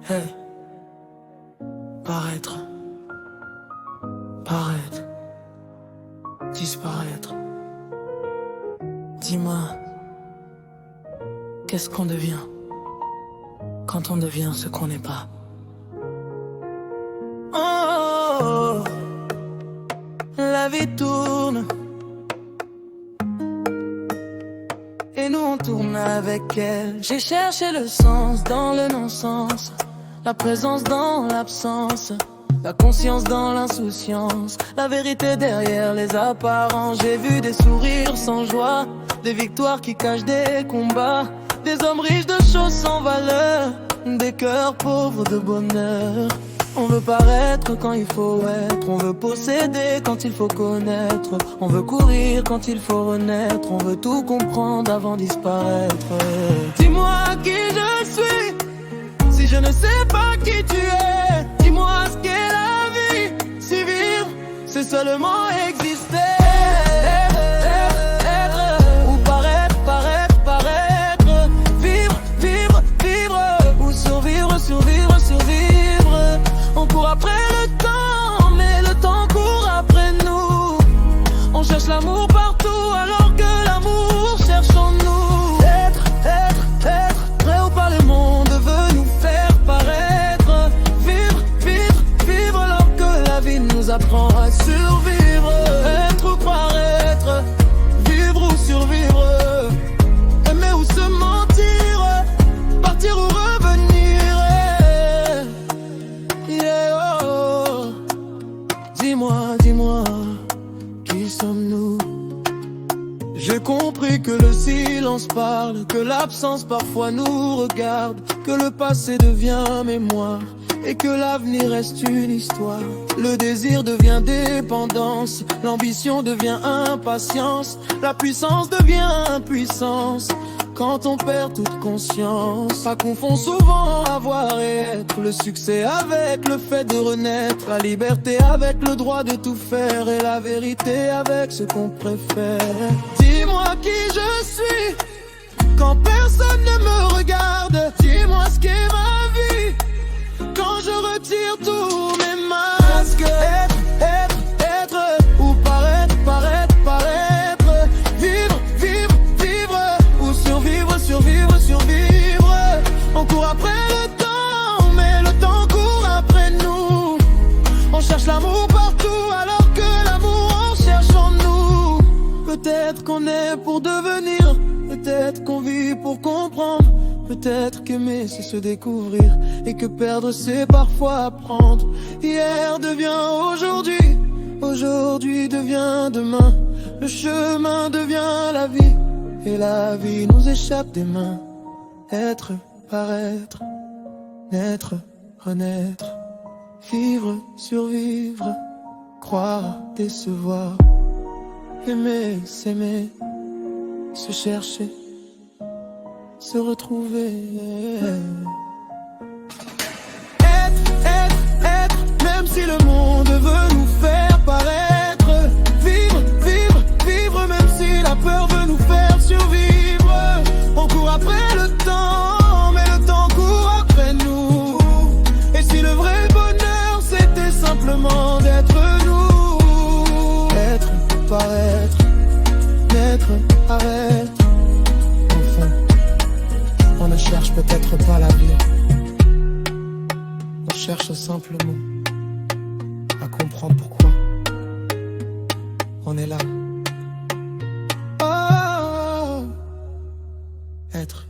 Hey, paraître, paraître, disparaître. Dis-moi, qu'est-ce qu'on devient quand on devient ce qu'on n'est pas? Oh, la vie tourne et nous on tourne avec elle. J'ai cherché le sens dans le non-sens, la présence dans l'absence, la conscience dans l'insouciance, la vérité derrière les apparences. J'ai vu des sourires sans joie, des victoires qui cachent des combats, des hommes riches de choses sans valeur, des cœurs pauvres de bonheur. On veut paraître quand il faut être, on veut posséder quand il faut connaître, on veut courir quand il faut renaître, on veut tout comprendre avant de disparaître. Dis-moi qui je suis, si je ne sais pas qui tu es. Dis-moi ce qu'est la vie, si vivre c'est seulement exister. Être ou paraître, paraître, paraître. Vivre, vivre, vivre ou survivre, survivre, survivre. On court après le temps, mais le temps court après nous. On cherche l'amour partout alors que l'amour cherche en nous. Être, prêt ou pas le monde veut nous faire paraître. Vivre, vivre, vivre alors que la vie nous apprend à survivre. Être ou paraître, vivre ou survivre. Aimer ou se mentir, partir ou revenir. Yeah, oh. Dis-moi, dis-moi, qui sommes-nous? J'ai compris que le silence parle, que l'absence parfois nous regarde, que le passé devient mémoire et que l'avenir reste une histoire. Le désir devient dépendance, l'ambition devient impatience, la puissance devient impuissance quand on perd toute conscience. Ça confond souvent avoir et être, le succès avec le fait de renaître, la liberté avec le droit de tout faire et la vérité avec ce qu'on préfère. Dis-moi qui je suis quand personne ne me regarde. Dis-moi ce qu'est ma vie quand je retire tous mes masques. Être ou paraître, paraître, paraître. Vivre, vivre, vivre ou survivre, survivre, survivre. On court après le temps, mais le temps court après nous. On cherche l'amour partout alors que l'amour en cherche en nous. Peut-être qu'on est pour devenir, peut-être qu'on vit pour comprendre. Peut-être qu'aimer c'est se découvrir et que perdre c'est parfois apprendre. Hier devient aujourd'hui, aujourd'hui devient demain. Le chemin devient la vie et la vie nous échappe des mains. Être, paraître, naître, renaître. Vivre, survivre, croire, décevoir. Aimer, s'aimer, se chercher, se retrouver. Être, même si le monde veut nous faire paraître. Vivre, vivre, vivre, même si la peur veut nous faire survivre. On court après le temps, mais le temps court après nous. Et si le vrai bonheur c'était simplement d'être nous. Être, paraître, naître, arrête. On ne cherche peut-être pas la vie, on cherche simplement à comprendre pourquoi on est là. Oh, être.